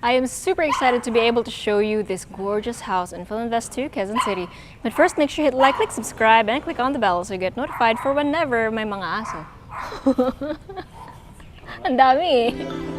I am super excited to be able to show you this gorgeous house in Filinvest 2, Quezon City. But first, make sure you hit like, click subscribe, and click on the bell so you get notified for whenever may mga aso. Ang dami eh.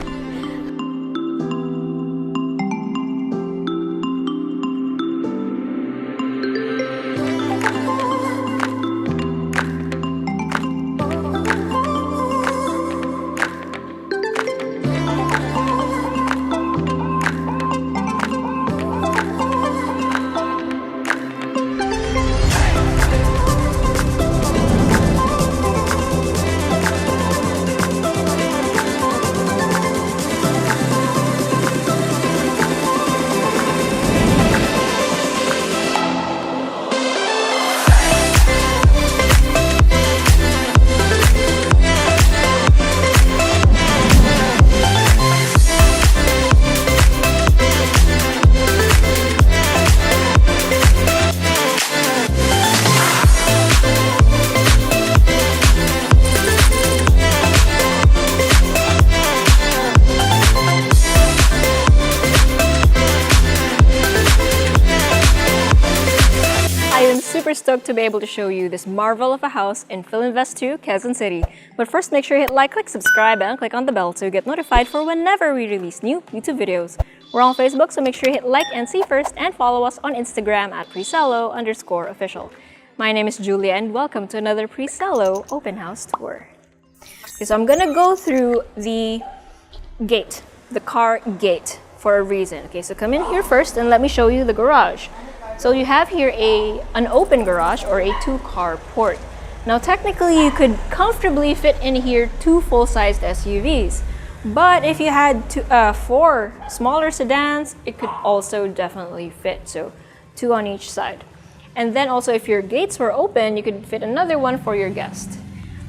Super stoked to be able to show you this marvel of a house in Filinvest 2, Quezon City. But first, make sure you hit like, click subscribe, and click on the bell so you get notified for whenever we release new YouTube videos. We're on Facebook, so make sure you hit like and see first, and follow us on Instagram at Presello_official. My name is Julia, and welcome to another Presello open house tour. Okay, so I'm gonna go through the gate, the car gate, for a reason. Okay, so come in here first, and let me show you the garage. So you have here an open garage or a two-car port. Now technically you could comfortably fit in here 2 full-sized SUVs, but if you had 4 smaller sedans, it could also definitely fit, so 2 on each side. And then also if your gates were open, you could fit another one for your guest.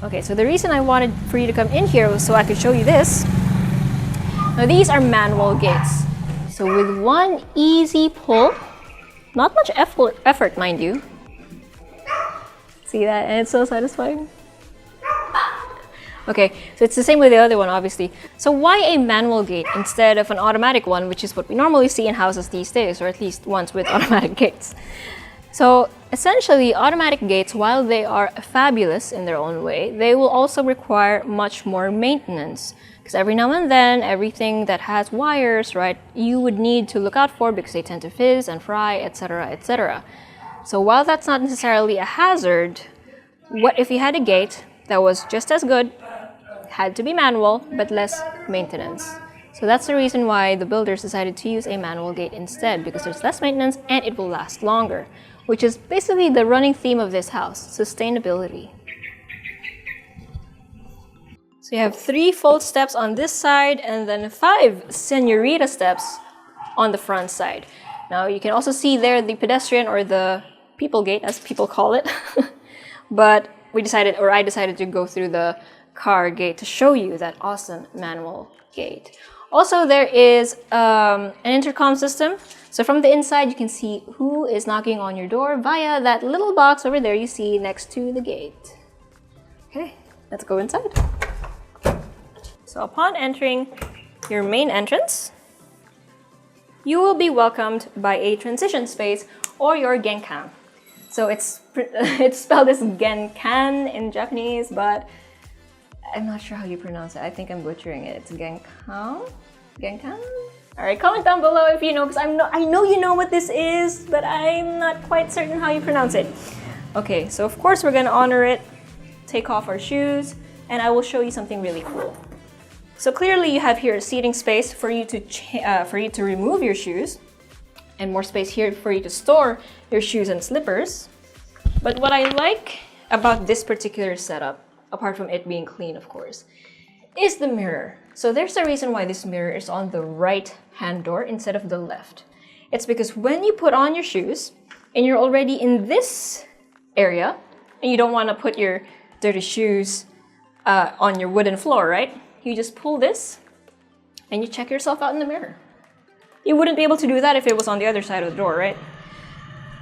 Okay, so the reason I wanted for you to come in here was so I could show you this. Now these are manual gates. So with one easy pull, not much effort, mind you. See that? And it's so satisfying. Okay, so it's the same with the other one, obviously. So why a manual gate instead of an automatic one, which is what we normally see in houses these days, or at least ones with automatic gates? So essentially, automatic gates, while they are fabulous in their own way, they will also require much more maintenance. Because every now and then, everything that has wires, right, you would need to look out for because they tend to fizz and fry, etc., etc. So while that's not necessarily a hazard, what if you had a gate that was just as good, had to be manual, but less maintenance? So that's the reason why the builders decided to use a manual gate instead, because there's less maintenance and it will last longer, which is basically the running theme of this house, sustainability. So you have 3 fold steps on this side and then 5 senorita steps on the front side. Now you can also see there the pedestrian or the people gate, as people call it. But I decided to go through the car gate to show you that awesome manual gate. Also, there is an intercom system. So from the inside, you can see who is knocking on your door via that little box over there you see next to the gate. Okay, let's go inside. So upon entering your main entrance, you will be welcomed by a transition space or your genkan. So it's spelled as genkan in Japanese, but I'm not sure how you pronounce it. I think I'm butchering it. It's genkan? Genkan? Alright, comment down below if you know, because I know you know what this is, but I'm not quite certain how you pronounce it. Okay, so of course we're gonna honor it, take off our shoes, and I will show you something really cool. So clearly you have here a seating space for you to remove your shoes, and more space here for you to store your shoes and slippers. But what I like about this particular setup, apart from it being clean of course, is the mirror. So there's a reason why this mirror is on the right hand door instead of the left. It's because when you put on your shoes and you're already in this area and you don't want to put your dirty shoes on your wooden floor, right? You just pull this and you check yourself out in the mirror. You wouldn't be able to do that if it was on the other side of the door, right?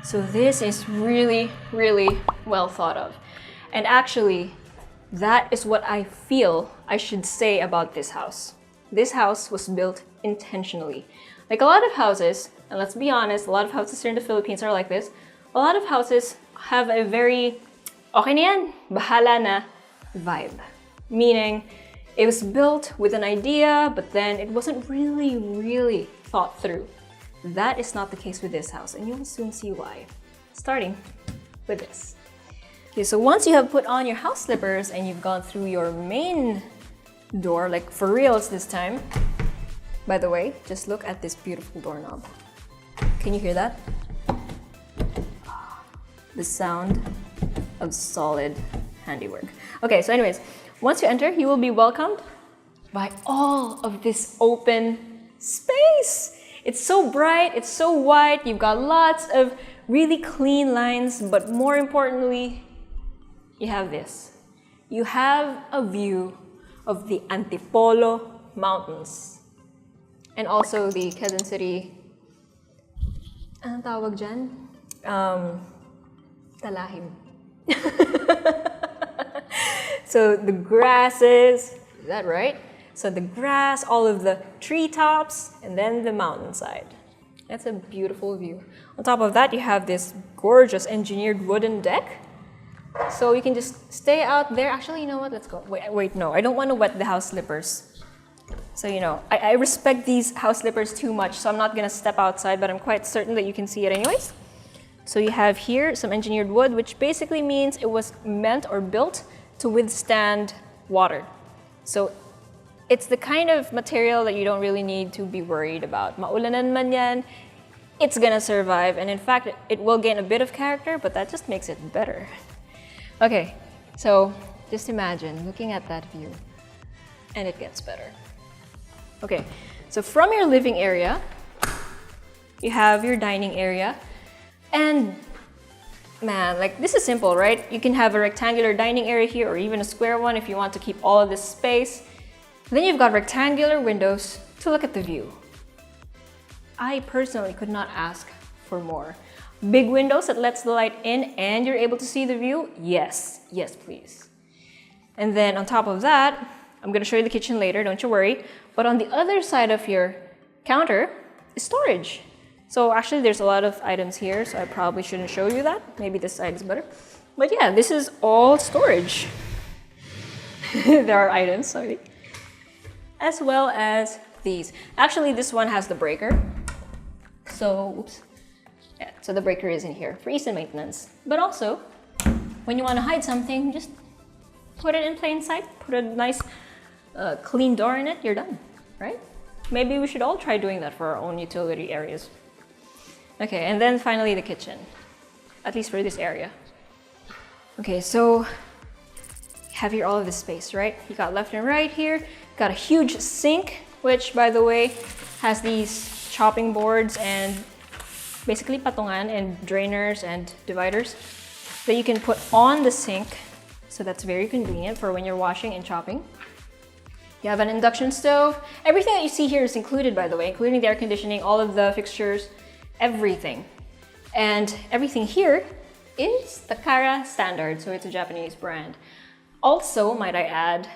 So this is really, really well thought of. And actually, that is what I feel I should say about this house. This house was built intentionally. Like a lot of houses, and let's be honest, a lot of houses here in the Philippines are like this. A lot of houses have a very okay na yan, bahala na vibe. Meaning, it was built with an idea, but then it wasn't really thought through. That is not the case with this house, and you will soon see why. Starting with this. Okay, so once you have put on your house slippers and you've gone through your main door, like for reals this time. By the way, just look at this beautiful doorknob. Can you hear that? The sound of solid handiwork. Okay, so anyways, once you enter, you will be welcomed by all of this open space. It's so bright, it's so white, you've got lots of really clean lines, but more importantly, you have this. You have a view of the Antipolo Mountains and also the Quezon City, anong tawag dyan? Talahim. So the grasses, is that right? So the grass, all of the treetops, and then the mountainside. That's a beautiful view. On top of that, you have this gorgeous engineered wooden deck. So you can just stay out there. Actually, you know what? Let's go. Wait, no. I don't want to wet the house slippers. So, you know, I respect these house slippers too much, so I'm not going to step outside, but I'm quite certain that you can see it anyways. So you have here some engineered wood, which basically means it was meant or built to withstand water. So it's the kind of material that you don't really need to be worried about. Maulanan man yan, it's gonna survive, and in fact, it will gain a bit of character, but that just makes it better. Okay, so just imagine looking at that view, and it gets better. Okay, so from your living area, you have your dining area, and man, like this is simple, right? You can have a rectangular dining area here or even a square one if you want to keep all of this space. Then you've got rectangular windows to look at the view. I personally could not ask for more. Big windows that lets the light in and you're able to see the view? Yes, yes please. And then on top of that, I'm gonna show you the kitchen later, don't you worry. But on the other side of your counter is storage. So actually there's a lot of items here, so I probably shouldn't show you that. Maybe this side is better. But yeah, this is all storage. There are items, sorry. As well as these. Actually, this one has the breaker. So, oops. Yeah, so the breaker is in here for ease and maintenance. But also, when you want to hide something, just put it in plain sight. Put a nice clean door in it, you're done, right? Maybe we should all try doing that for our own utility areas. Okay, and then finally the kitchen, at least for this area. Okay, so you have here all of this space, right? You got left and right here. Got a huge sink, which by the way, has these chopping boards and basically patungan and drainers and dividers that you can put on the sink. So that's very convenient for when you're washing and chopping. You have an induction stove. Everything that you see here is included, by the way, including the air conditioning, all of the fixtures, everything. And everything here is Takara standard, so it's a Japanese brand. Also, might I add,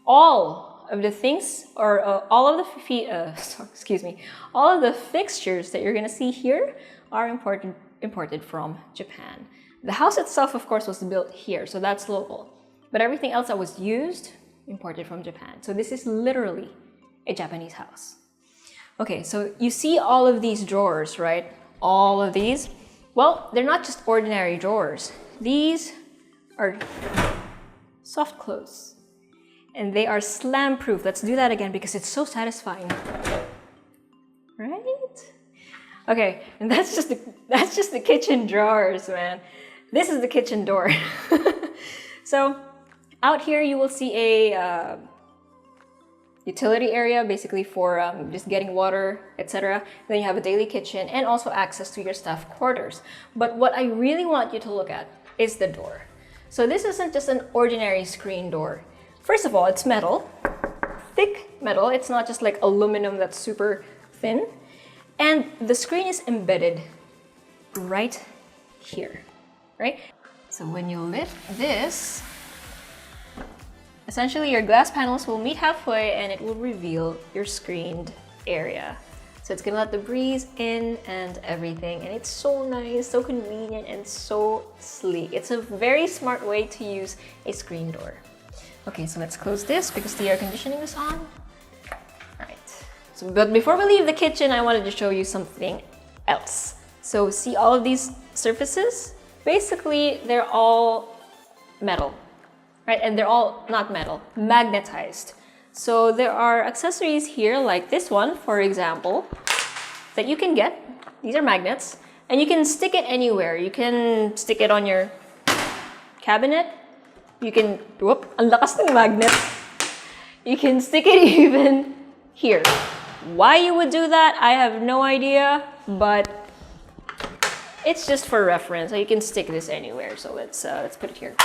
all of the things, or all of the all of the fixtures that you're gonna see here are imported from Japan. The house itself, of course, was built here, so that's local. But everything else that was used, imported from Japan. So this is literally a Japanese house. Okay, so you see all of these drawers, right? All of these. Well, they're not just ordinary drawers. These are soft close. And they are slam proof. Let's do that again because it's so satisfying. Right? Okay, and that's just the kitchen drawers, man. This is the kitchen door. So out here you will see a utility area, basically for just getting water, etc. Then you have a daily kitchen and also access to your staff quarters. But what I really want you to look at is the door. So this isn't just an ordinary screen door. First of all, it's metal, thick metal. It's not just like aluminum that's super thin. And the screen is embedded right here, right? So when you lift this, Essentially, your glass panels will meet halfway and it will reveal your screened area. So it's gonna let the breeze in and everything, and it's so nice, so convenient, and so sleek. It's a very smart way to use a screen door. Okay, so let's close this because the air conditioning is on. Alright, so but before we leave the kitchen, I wanted to show you something else. So see all of these surfaces? Basically, they're all metal, right? And they're all not metal, magnetized. So there are accessories here like this one, for example, that you can get. These are magnets, and you can stick it anywhere. You can stick it on your cabinet. You can, whoop, ang lakas ng magnet. You can stick it even here. Why you would do that, I have no idea, but it's just for reference. So you can stick this anywhere. So let's put it here.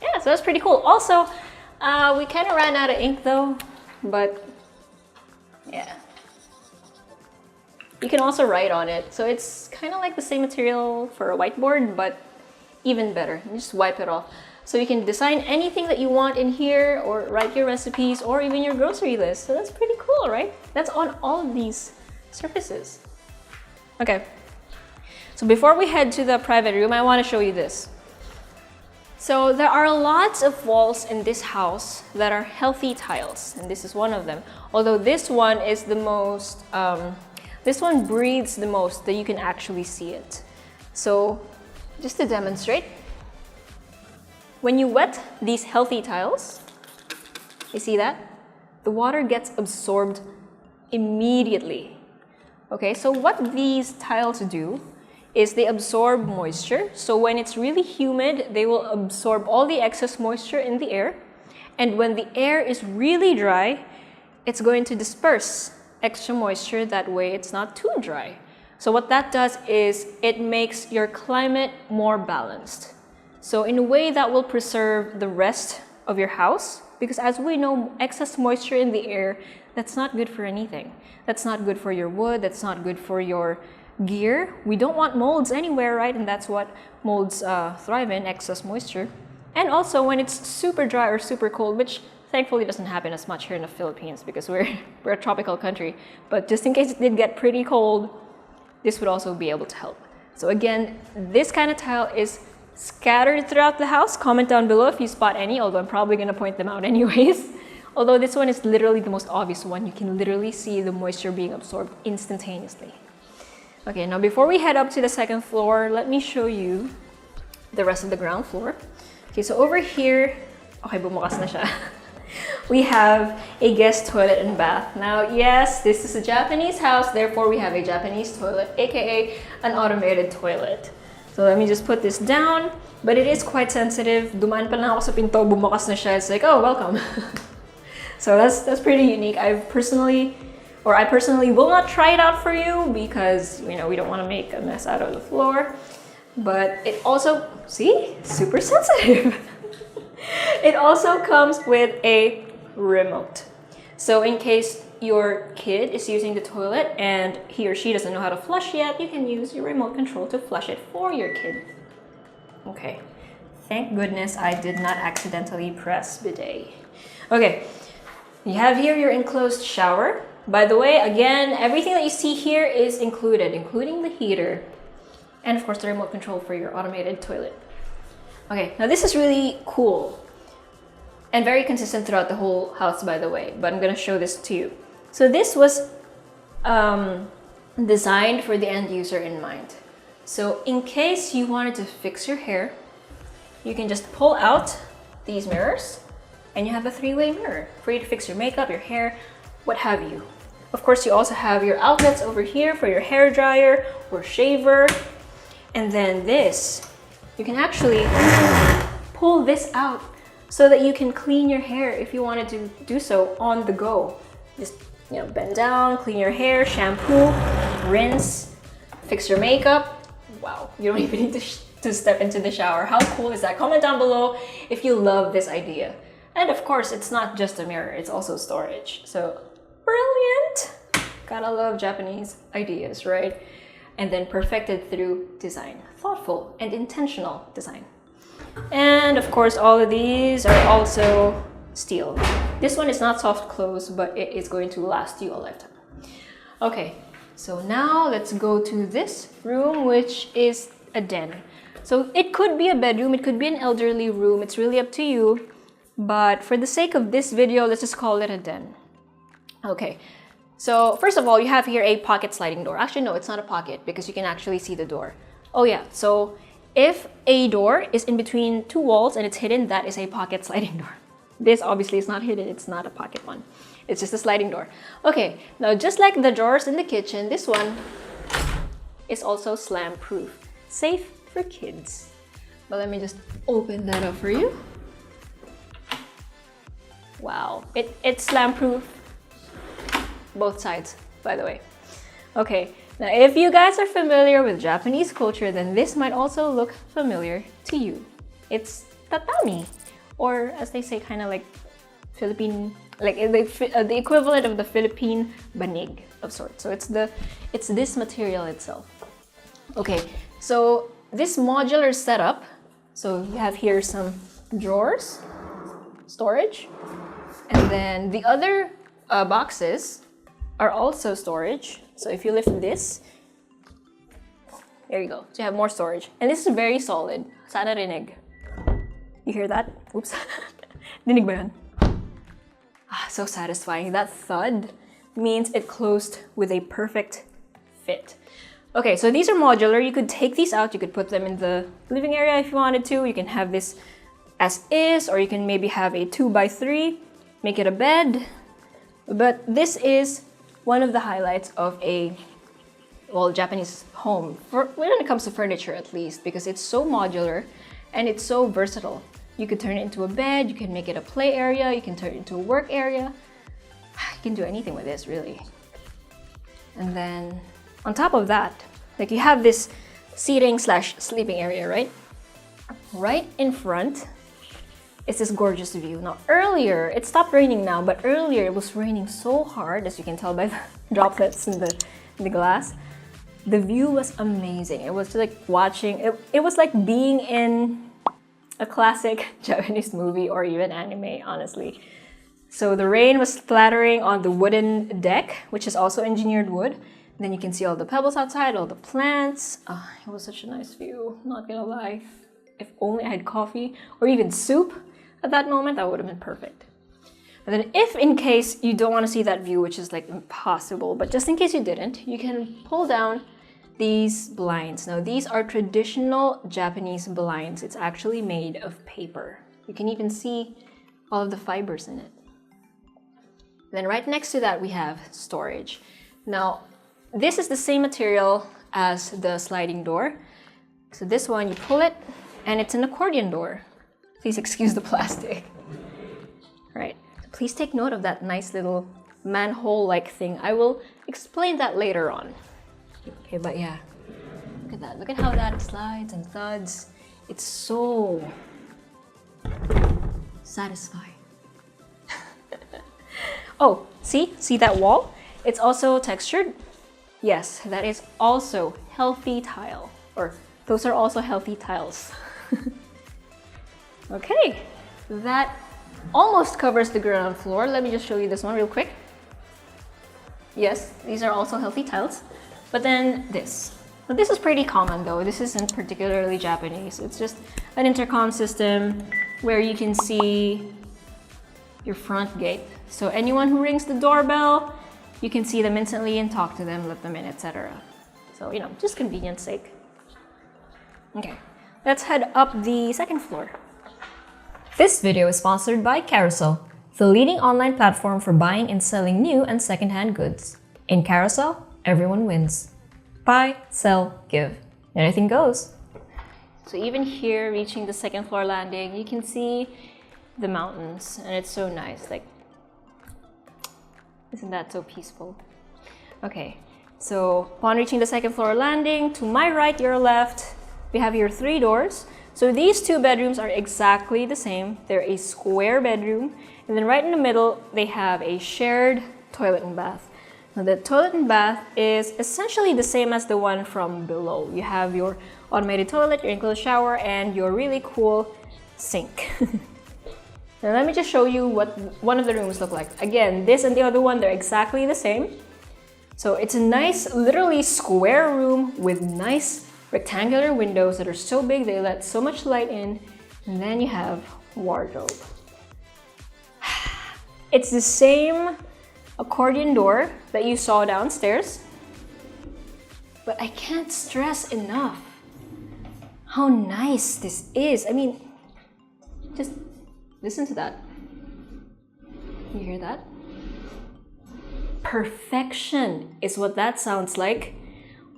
Yeah, so that's pretty cool. Also, we kind of ran out of ink though, but yeah. You can also write on it. So it's kind of like the same material for a whiteboard, but even better. You just wipe it off. So you can design anything that you want in here or write your recipes or even your grocery list. So that's pretty cool, right? That's on all of these surfaces. Okay. So before we head to the private room, I want to show you this. So there are lots of walls in this house that are healthy tiles, and this is one of them. Although this one is the most, this one breathes the most that you can actually see it. So just to demonstrate, when you wet these healthy tiles, you see that? The water gets absorbed immediately. Okay, so what these tiles do is they absorb moisture. So when it's really humid, they will absorb all the excess moisture in the air. And when the air is really dry, it's going to disperse extra moisture. That way it's not too dry. So what that does is it makes your climate more balanced. So in a way that will preserve the rest of your house, because as we know, excess moisture in the air, that's not good for anything. That's not good for your wood, that's not good for your gear. We don't want molds anywhere, right? And that's what molds thrive in, excess moisture. And also when it's super dry or super cold, which thankfully doesn't happen as much here in the Philippines because we're a tropical country. But just in case it did get pretty cold, this would also be able to help. So again, this kind of tile is scattered throughout the house. Comment down below if you spot any, although I'm probably going to point them out anyways. Although this one is literally the most obvious one. You can literally see the moisture being absorbed instantaneously. Okay, now before we head up to the second floor, let me show you the rest of the ground floor. Okay, so over here, okay, bumukas na siya. We have a guest toilet and bath. Now, yes, this is a Japanese house, therefore we have a Japanese toilet, aka an automated toilet. So let me just put this down, but it is quite sensitive. Dumaan pa lang ako sa pinto, bumukas na siya. It's like, oh, welcome. So that's pretty unique. I personally will not try it out for you because, you know, we don't want to make a mess out of the floor. But it also, see, super sensitive. It also comes with a remote. So in case your kid is using the toilet and he or she doesn't know how to flush yet, you can use your remote control to flush it for your kid. Okay, thank goodness I did not accidentally press bidet. Okay, you have here your enclosed shower. By the way, again, everything that you see here is included, including the heater. And of course, the remote control for your automated toilet. Okay, now this is really cool. And very consistent throughout the whole house, by the way. But I'm gonna show this to you. So this was designed for the end user in mind. So in case you wanted to fix your hair, you can just pull out these mirrors and you have a three-way mirror for you to fix your makeup, your hair, what have you. Of course, you also have your outlets over here for your hair dryer or shaver. And then this, you can actually pull this out so that you can clean your hair if you wanted to do so on the go. Just, you know, bend down, clean your hair, shampoo, rinse, fix your makeup. Wow, you don't even need to step into the shower. How cool is that? Comment down below if you love this idea. And of course, it's not just a mirror, it's also storage. So brilliant! Gotta love Japanese ideas, right? And then perfected through design. Thoughtful and intentional design. And of course, all of these are also steel. This one is not soft close, but it is going to last you a lifetime. Okay, so now let's go to this room, which is a den. So it could be a bedroom, it could be an elderly room, it's really up to you. But for the sake of this video, let's just call it a den. Okay, so first of all, you have here a pocket sliding door. Actually, no, it's not a pocket because you can actually see the door. Oh yeah, so if a door is in between two walls and it's hidden, that is a pocket sliding door. This obviously is not hidden, it's not a pocket one. It's just a sliding door. Okay, now just like the drawers in the kitchen, this one is also slam proof. Safe for kids. But let me just open that up for you. Wow, it's slam proof. Both sides, by the way. Okay, now if you guys are familiar with Japanese culture, then this might also look familiar to you. It's tatami, or as they say, kind of like Philippine, like the equivalent of the Philippine banig of sorts. So it's this material itself. Okay, so this modular setup, so you have here some drawers, storage, and then the other boxes are also storage. So if you lift this, there you go. So you have more storage. And this is very solid. Sana rinig. You hear that? Oops. Dinig ba yan? Ah, so satisfying. That thud means it closed with a perfect fit. Okay, so these are modular. You could take these out. You could put them in the living area if you wanted to. You can have this as is, or you can maybe have a 2x3, make it a bed. But this is one of the highlights of a, well, Japanese home, when it comes to furniture at least, because it's so modular and it's so versatile. You could turn it into a bed, you can make it a play area, you can turn it into a work area. You can do anything with this, really. And then on top of that, like you have this seating / sleeping area, right? Right in front is this gorgeous view. Now earlier, it stopped raining now, but earlier it was raining so hard, as you can tell by the droplets in the glass. The view was amazing. It was like watching, it was like being in a classic Japanese movie or even anime, honestly. So the rain was splattering on the wooden deck, which is also engineered wood. And then you can see all the pebbles outside, all the plants. It was such a nice view, not gonna lie. If only I had coffee or even soup at that moment, that would have been perfect. And then if in case you don't want to see that view, which is like impossible, but just in case you didn't, you can pull down these blinds. Now these are traditional Japanese blinds. It's actually made of paper. You can even see all of the fibers in it. Then right next to that we have storage. Now this is the same material as the sliding door. So this one, you pull it and it's an accordion door. Please excuse the plastic. All right, please take note of that nice little manhole-like thing. I will explain that later on. Okay, but yeah, look at that. Look at how that slides and thuds. It's so satisfying. Oh, see that wall? It's also textured. Yes, that is also healthy tile, or those are also healthy tiles. Okay, that almost covers the ground floor. Let me just show you this one real quick. Yes, these are also healthy tiles. But then this. Now this is pretty common though. This isn't particularly Japanese. It's just an intercom system where you can see your front gate. So anyone who rings the doorbell, you can see them instantly and talk to them, let them in, etc. So, you know, just convenience sake. Okay, let's head up the second floor. This video is sponsored by Carousel, the leading online platform for buying and selling new and secondhand goods. In Carousel, everyone wins. Buy, sell, give. Anything goes. So even here, reaching the second floor landing, you can see the mountains, and it's so nice. Like, isn't that so peaceful? Okay, so upon reaching the second floor landing, to my right, your left, we have your 3 doors. So these 2 bedrooms are exactly the same. They're a square bedroom, and then right in the middle, they have a shared toilet and bath. Now the toilet and bath is essentially the same as the one from below. You have your automated toilet, your enclosed shower, and your really cool sink. Now let me just show you what one of the rooms look like. Again, this and the other one, they're exactly the same. So it's a nice, literally square room with nice rectangular windows that are so big they let so much light in. And then you have wardrobe. It's the same accordion door that you saw downstairs. But I can't stress enough how nice this is. I mean, just listen to that. You hear that? Perfection is what that sounds like.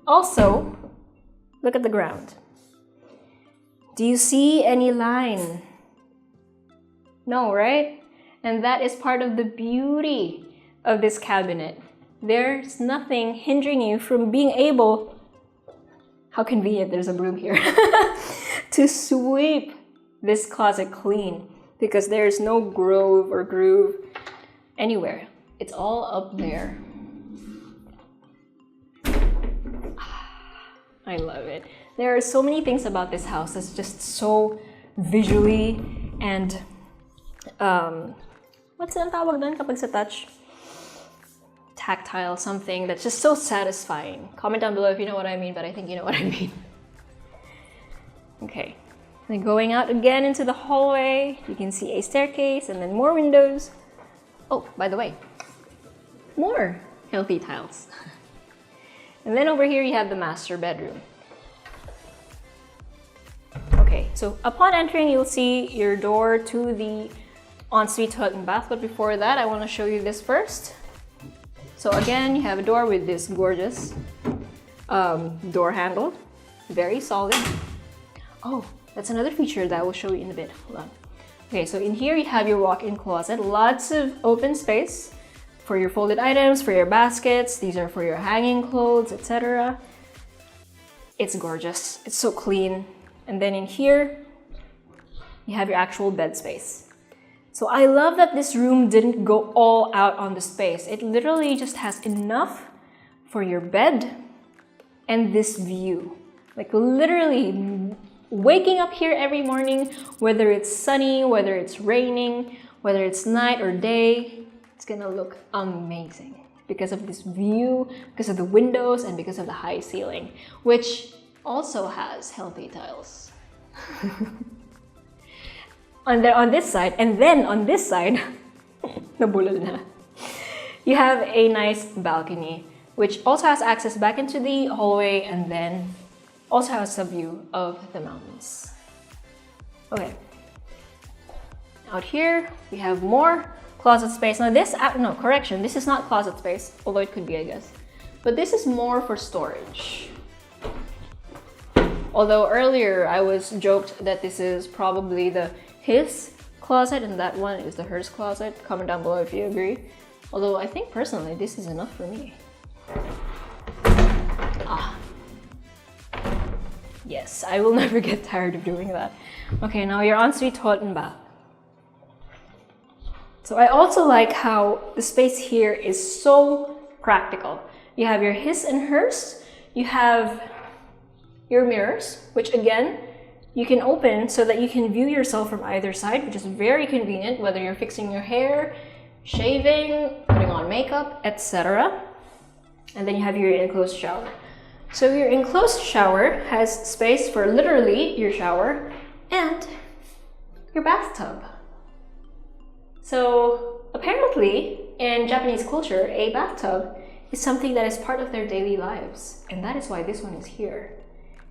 Also, look at the ground. Do you see any line? No, right? And that is part of the beauty of this cabinet. There's nothing hindering you from being able, how convenient, there's a broom here, to sweep this closet clean, because there's no grove or groove anywhere. It's all up there. I love it. There are so many things about this house that's just so visually and what's ang tawag doon kapag sa touch? Tactile, something that's just so satisfying. Comment down below if you know what I mean, but I think you know what I mean. Okay, then going out again into the hallway, you can see a staircase and then more windows. Oh, by the way, more healthy tiles. And then over here you have the master bedroom. Okay, so upon entering you'll see your door to the ensuite toilet and bath, but before that I want to show you this first. So again, you have a door with this gorgeous door handle, very solid. Oh, that's another feature that I will show you in a bit. Hold on. Okay, so in here you have your walk-in closet, lots of open space for your folded items, for your baskets. These are for your hanging clothes, etc. It's gorgeous. It's so clean. And then in here, you have your actual bed space. So I love that this room didn't go all out on the space. It literally just has enough for your bed and this view. Like literally waking up here every morning, whether it's sunny, whether it's raining, whether it's night or day, it's gonna look amazing because of this view, because of the windows, and because of the high ceiling, which also has healthy tiles. on this side, and then on this side, nabulol na, you have a nice balcony, which also has access back into the hallway and then also has a view of the mountains. Okay. Out here, we have more closet space. Now this, no, correction, this is not closet space, although it could be, I guess. But this is more for storage. Although earlier I was joked that this is probably the his closet and that one is the hers closet. Comment down below if you agree. Although I think personally this is enough for me. Yes, I will never get tired of doing that. Okay, now your ensuite toilet and bath. So I also like how the space here is so practical. You have your his and hers. You have your mirrors, which again, you can open so that you can view yourself from either side, which is very convenient, whether you're fixing your hair, shaving, putting on makeup, etc. And then you have your enclosed shower. So your enclosed shower has space for literally your shower and your bathtub. So apparently in Japanese culture, a bathtub is something that is part of their daily lives. And that is why this one is here.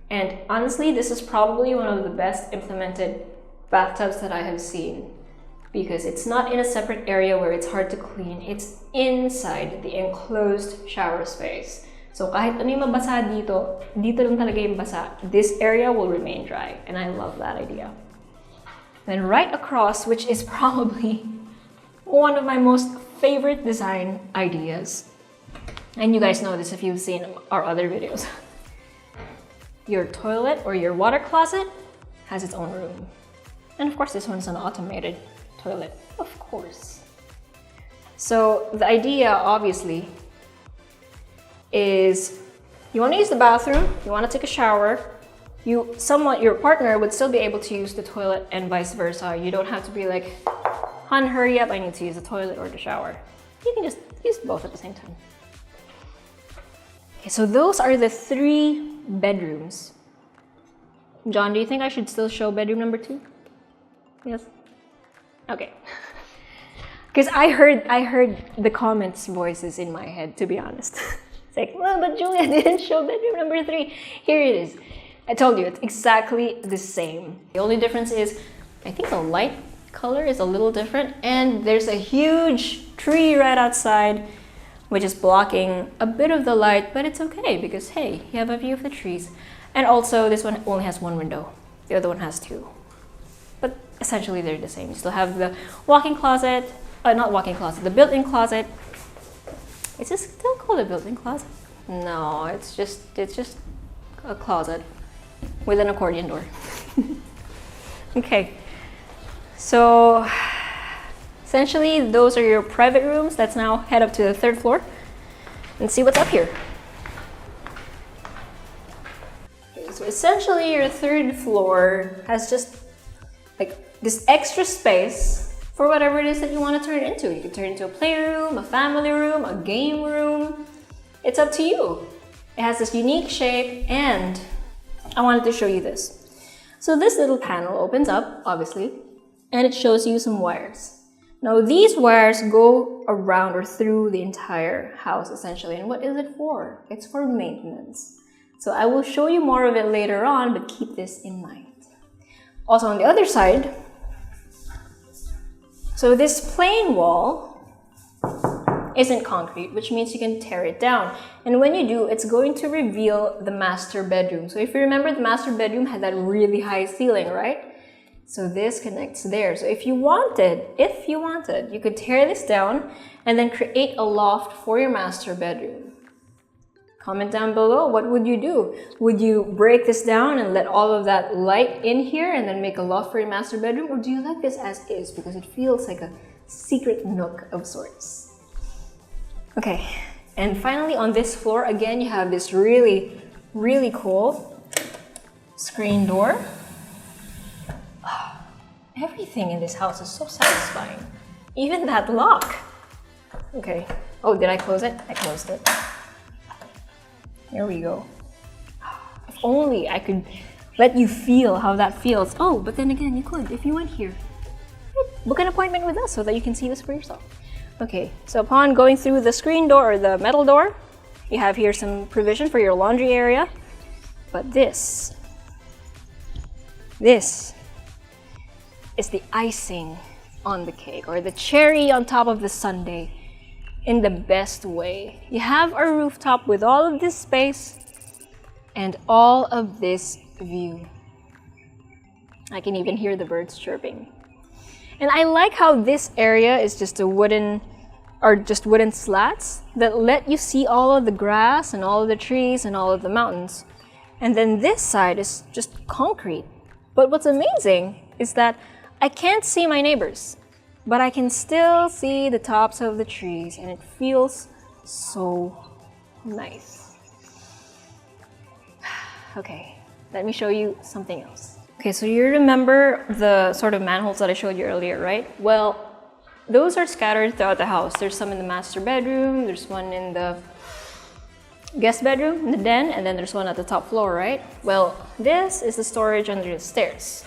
And honestly, this is probably one of the best implemented bathtubs that I have seen, because it's not in a separate area where it's hard to clean. It's inside the enclosed shower space. So kahit ano yung mabasa dito, dito lang talaga yung basa. This area will remain dry, and I love that idea. Then right across, which is probably one of my most favorite design ideas, and you guys know this if you've seen our other videos. Your toilet or your water closet has its own room. And of course, this one's an automated toilet, of course. So the idea, obviously, is you want to use the bathroom, you want to take a shower, your partner would still be able to use the toilet and vice versa. You don't have to be like, "Hun, hurry up, I need to use the toilet or the shower." You can just use both at the same time. Okay, so those are the 3 bedrooms. John, do you think I should still show bedroom number 2? Yes? Okay. Because I heard the comments voices in my head, to be honest. It's like, well, but Julia didn't show bedroom number 3. Here it is. I told you, it's exactly the same. The only difference is, I think the light color is a little different, and there's a huge tree right outside, which is blocking a bit of the light, but it's okay because, hey, you have a view of the trees. And also, this one only has 1 window. The other one has 2. But essentially, they're the same. You still have the walk-in closet, not walk-in closet, the built-in closet. Is this still called a built-in closet? No, it's just a closet with an accordion door. Okay, so essentially those are your private rooms. Let's now head up to the 3rd floor and see what's up here. Okay, so essentially your 3rd floor has just like this extra space for whatever it is that you want to turn it into. You can turn it into a playroom, a family room, a game room. It's up to you. It has this unique shape, and I wanted to show you this. So this little panel opens up, obviously, and it shows you some wires. Now these wires go around or through the entire house, essentially. And what is it for? It's for maintenance. So I will show you more of it later on, but keep this in mind. Also on the other side, so this plain wall isn't concrete, which means you can tear it down. And when you do, it's going to reveal the master bedroom. So if you remember, the master bedroom had that really high ceiling, right? So this connects there. So if you wanted, you could tear this down and then create a loft for your master bedroom. Comment down below, what would you do? Would you break this down and let all of that light in here and then make a loft for your master bedroom? Or do you like this as is because it feels like a secret nook of sorts? Okay, and finally on this floor, again, you have this really, really cool screen door. Everything in this house is so satisfying. Even that lock. Okay. Oh, did I close it? I closed it. There we go. If only I could let you feel how that feels. Oh, but then again, you could if you went here. Book an appointment with us so that you can see this for yourself. Okay, so upon going through the screen door or the metal door, you have here some provision for your laundry area. But this is the icing on the cake, or the cherry on top of the sundae, in the best way. You have a rooftop with all of this space and all of this view. I can even hear the birds chirping. And I like how this area is just wooden slats that let you see all of the grass and all of the trees and all of the mountains. And then this side is just concrete. But what's amazing is that I can't see my neighbors, but I can still see the tops of the trees, and it feels so nice. Okay, let me show you something else. Okay, so you remember the sort of manholes that I showed you earlier, right? Well, those are scattered throughout the house. There's some in the master bedroom, there's one in the guest bedroom, in the den, and then there's one at the top floor, right? Well, this is the storage under the stairs.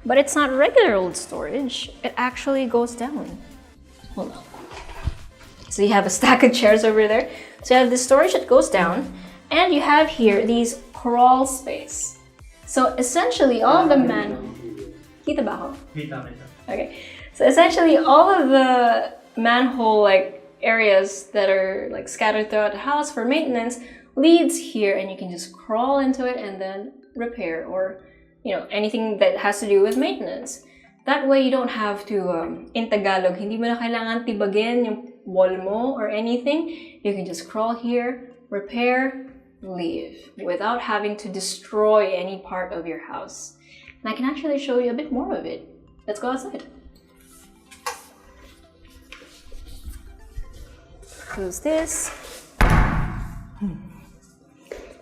But it's not regular old storage, it actually goes down. Hold on. So you have a stack of chairs over there. So you have the storage that goes down, and you have here these crawl space. So essentially all of the Kita ba ako? Kita. Okay. So essentially all of the manhole areas that are scattered throughout the house for maintenance leads here, and you can just crawl into it and then repair, or anything that has to do with maintenance. That way you don't have to, in Tagalog, hindi mo na kailangan tibagin yung wall mo or anything. You can just crawl here, repair, leave, without having to destroy any part of your house. And I can actually show you a bit more of it. Let's go outside. Close this.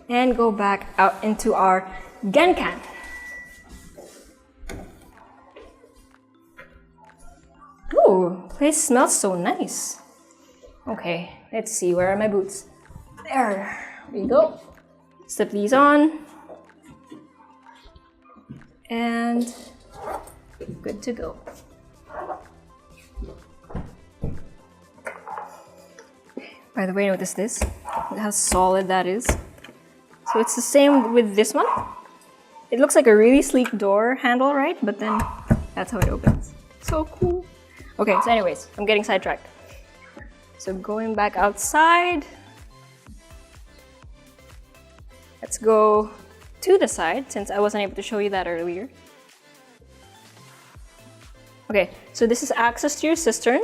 And go back out into our Genkan. Ooh, place smells so nice. Okay, let's see, where are my boots? There we go. Slip these on. And good to go. By the way, notice this, how solid that is. So it's the same with this one. It looks like a really sleek door handle, right? But then that's how it opens. So cool. Okay, so anyways, I'm getting sidetracked. So going back outside, let's go to the side since I wasn't able to show you that earlier. Okay, so this is access to your cistern.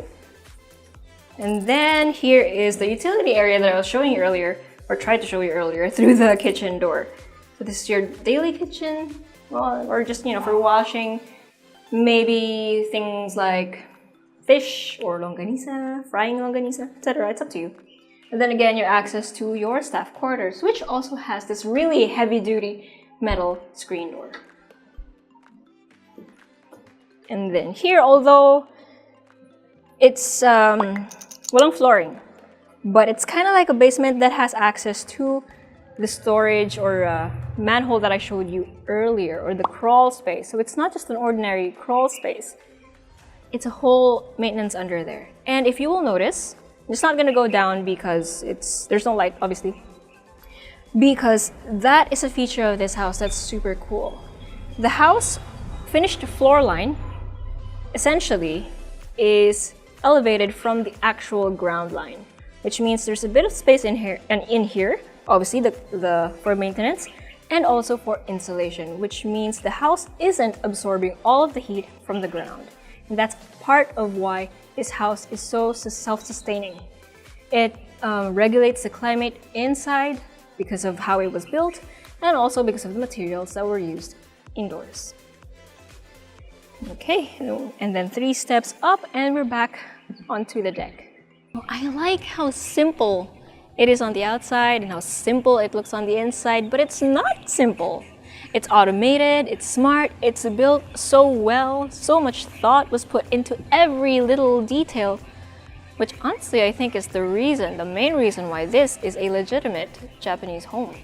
And then here is the utility area that I was showing you earlier, or tried to show you earlier, through the kitchen door. So this is your daily kitchen, well, or just, you know, for washing, maybe things like fish or longanisa, frying longanisa, etc. It's up to you. And then again, your access to your staff quarters, which also has this really heavy-duty metal screen door. And then here, although it's walang flooring, but it's kind of like a basement that has access to the storage or manhole that I showed you earlier, or the crawl space. So it's not just an ordinary crawl space. It's a whole maintenance under there. And if you will notice, it's not gonna go down because there's no light, obviously. Because that is a feature of this house that's super cool. The house finished floor line essentially is elevated from the actual ground line, which means there's a bit of space in here, obviously for maintenance, and also for insulation, which means the house isn't absorbing all of the heat from the ground. And that's part of why this house is so self-sustaining. It regulates the climate inside because of how it was built, and also because of the materials that were used indoors. Okay, and then 3 steps up and we're back onto the deck. I like how simple it is on the outside and how simple it looks on the inside, but it's not simple. It's automated, it's smart, it's built so well, so much thought was put into every little detail, which honestly I think is the main reason why this is a legitimate Japanese home,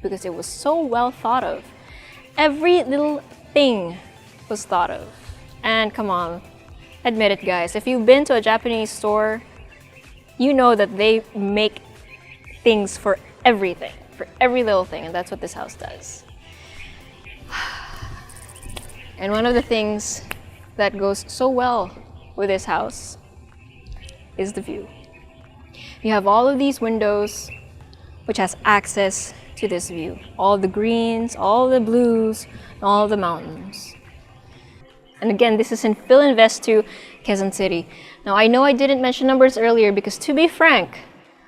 because it was so well thought of. Every little thing was thought of. And come on, admit it guys, if you've been to a Japanese store, you know that they make things for everything, for every little thing, and that's what this house does. And one of the things that goes so well with this house is the view. You have all of these windows, which has access to this view. All the greens, all the blues, all the mountains. And again, this is in Filinvest to Quezon City. Now, I know I didn't mention numbers earlier because, to be frank,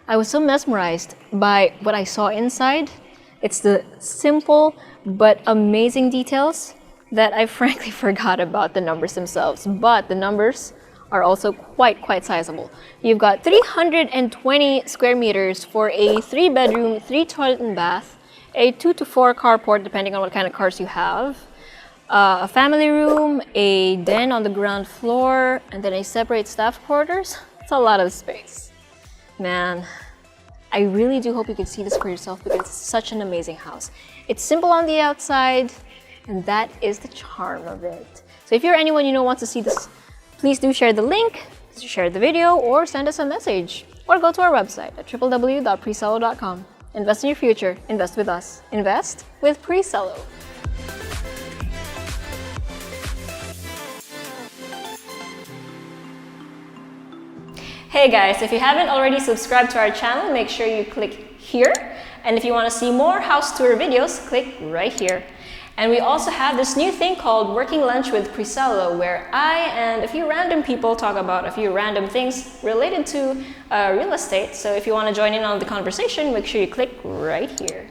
I was so mesmerized by what I saw inside. It's the simple but amazing details that I frankly forgot about the numbers themselves. But the numbers are also quite sizable. You've got 320 square meters for a 3-bedroom, 3-toilet and bath, a 2 to 4 carport depending on what kind of cars you have, a family room, a den on the ground floor, and then a separate staff quarters. It's a lot of space. Man, I really do hope you can see this for yourself because it's such an amazing house. It's simple on the outside, and that is the charm of it. So if you're anyone you know wants to see this, please do share the link, share the video, or send us a message. Or go to our website at www.presello.com. Invest in your future. Invest with us. Invest with Presello. Hey guys, if you haven't already subscribed to our channel, make sure you click here. And if you want to see more house tour videos, click right here. And we also have this new thing called Working Lunch with Presello, where I and a few random people talk about a few random things related to real estate. So if you want to join in on the conversation, make sure you click right here.